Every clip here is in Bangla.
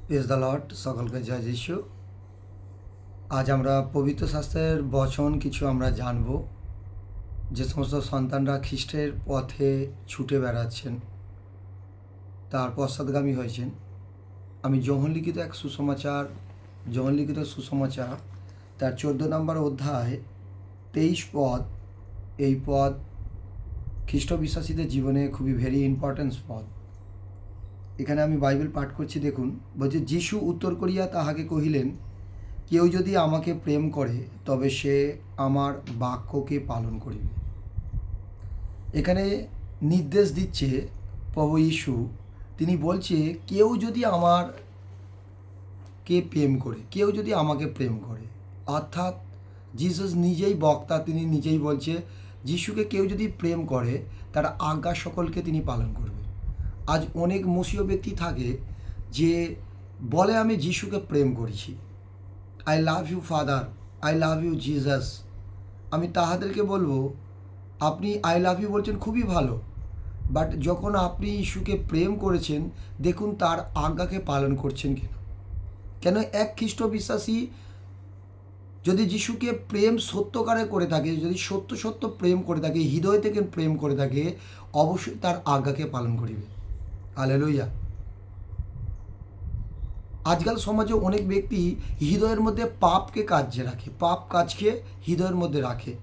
প্রেজ দ্য লর্ড, সকলকে জয় যিশু। আজ আমরা পবিত্র শাস্ত্রের বচন কিছু আমরা জানব। যে সমস্ত সন্তানরা খ্রিস্টের পথে ছুটে বেড়াচ্ছেন, তার পশ্চাৎগামী হয়েছেন। আমি যোহন লিখিত সুসমাচার তার 14 নম্বর অধ্যায় 23 পদ, এই পদ খ্রিস্ট বিশ্বাসীদের জীবনে খুবই ভেরি ইম্পর্টেন্স পদ। এখানে আমি বাইবেল পাঠ করছি, দেখুন। বলছে, যিশু উত্তর করিয়া তাহাকে কহিলেন, কেউ যদি আমাকে প্রেম করে তবে সে আমার বাক্যকে পালন করিবে। এখানে নির্দেশ দিচ্ছে প্রভু যীশু। তিনি বলছে, কেউ যদি আমাকে প্রেম করে, অর্থাৎ জিসাস নিজেই বক্তা, তিনি নিজেই বলছে যিশুকে কেউ যদি প্রেম করে তার আজ্ঞা সকলকে তিনি পালন করবে। আজ অনেক মসীয় ব্যক্তি থাকে যে বলে, আমি যিশুকে প্রেম করেছি, I love you father, I love you Jesus. আমি তাহাদেরকে বলবো, আপনি আই লাভ ইউ বলছেন খুবই ভালো, বাট যখন আপনি যিশুকে প্রেম করেছেন, দেখুন তার আজ্ঞাকে পালন করছেন কিনা। কেন এক খ্রিস্ট বিশ্বাসী যদি যিশুকে প্রেম সত্যকারে করে থাকে, যদি সত্য প্রেম করে থাকে, হৃদয় থেকে প্রেম করে থাকে, অবশ্যই তার আজ্ঞাকে পালন করিবে। হালেলুয়া। আজকাল সমাজে অনেক ব্যক্তি হৃদয়ের মধ্যে পাপকে কাজকে হৃদয়ের মধ্যে রাখে।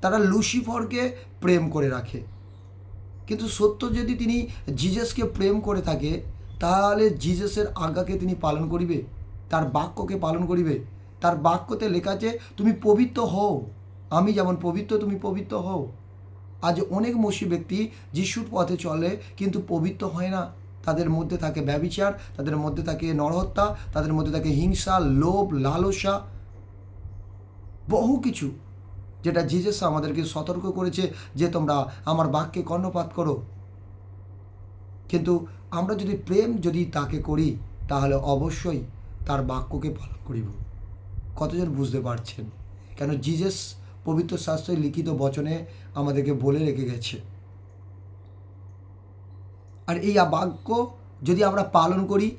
তারা লুসিফরকে প্রেম করে রাখে। কিন্তু সত্য যদি তিনি জিজাসকে প্রেম করে থাকে, তাহলে জিজাসের আজ্ঞাকে তিনি পালন করিবে, তার বাক্যকে পালন করিবে। তার বাক্যতে লেখা আছে, তুমি পবিত্র হও, আমি যেমন পবিত্র তুমি পবিত্র হও। আজ অনেক মসী ব্যক্তি যিশুর পথে চলে কিন্তু পবিত্র হয় না। তাদের মধ্যে থাকে ব্যভিচার, তাদের মধ্যে থাকে নরহত্যা, তাদের মধ্যে থাকে হিংসা, লোভ, লালসা, বহু কিছু, যেটা জিজাস আমাদেরকে সতর্ক করেছে যে তোমরা আমার বাক্যে কর্ণপাত করো। কিন্তু আমরা যদি প্রেম তাকে করি, তাহলে অবশ্যই তার বাক্যকে পালন করিব। কতজন বুঝতে পারছেন? কেন জিজাস পবিত্র শাস্ত্রের লিখিত বচনে আমাদেরকে বলে রেখে গেছে। আর এই বাক্য যদি আমরা পালন করি,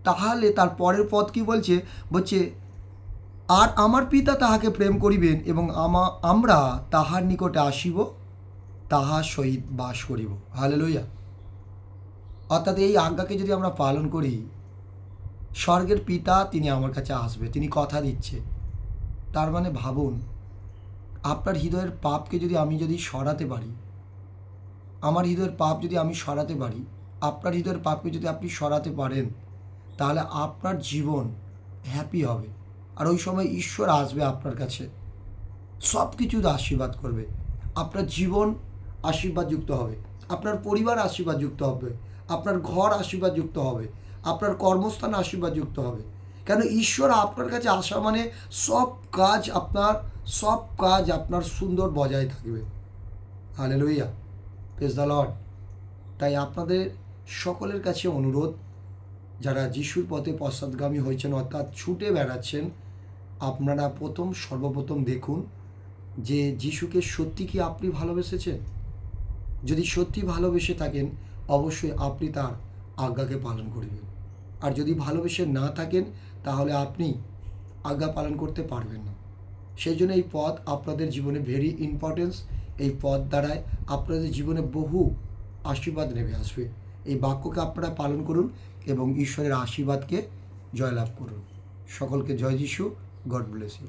তাহলে তার পরের পদ কি বলছে? আর আমার পিতা তাহাকে প্রেম করিবেন এবং আমরা তাহার নিকটে আসিব, তাহার সহিত বাস করিব। হালেলুয়া। অর্থাৎ এই আজ্ঞাকে যদি আমরা পালন করি, স্বর্গের পিতা তিনি আমার কাছে আসবে, তিনি কথা দিচ্ছে। তার মানে ভাবুন, আপনার হৃদয়ের পাপকে আমি সরাতে পারি, আমার হৃদয়ের পাপ যদি আমি সরাতে পারি, আপনার হৃদয়ের পাপকে যদি আপনি সরাতে পারেন, তাহলে আপনার জীবন হ্যাপি হবে। আর ওই সময় ঈশ্বর আসবে আপনার কাছে, সব কিছুতে আশীর্বাদ করবে। আপনার জীবন আশীর্বাদযুক্ত হবে, আপনার পরিবার আশীর্বাদযুক্ত হবে, আপনার ঘর আশীর্বাদযুক্ত হবে, আপনার কর্মস্থান আশীর্বাদযুক্ত হবে। কেন ঈশ্বর আপনার কাছে আসা মানে সব কাজ আপনার সুন্দর বজায় থাকবে। Hallelujah, praise the lord. তাই আপনাদের সকলের কাছে অনুরোধ, যারা যিশুর পথে পশ্চাৎগামী হয়েছেন, অর্থাৎ ছুটে বেড়াচ্ছেন, আপনারা সর্বপ্রথম দেখুন যে যিশুকে সত্যি কি আপনি ভালোবেসেছেন। যদি সত্যি ভালোবেসে থাকেন, অবশ্যই আপনি তার আজ্ঞাকে পালন করবেন। আর যদি ভালোবেসে না থাকেন, তাহলে আপনি আজ্ঞা পালন করতে পারবেন না। সেই জন্য এই পথ আপনাদের জীবনে ভেরি ইম্পর্টেন্স। এই পথ দ্বারায় আপনাদের জীবনে বহু আশীর্বাদ নেমে আসবে। এই বাক্যকে আপনারা পালন করুন এবং ঈশ্বরের আশীর্বাদকে জয়লাভ করুন। সকলকে জয় যিশু। God bless you.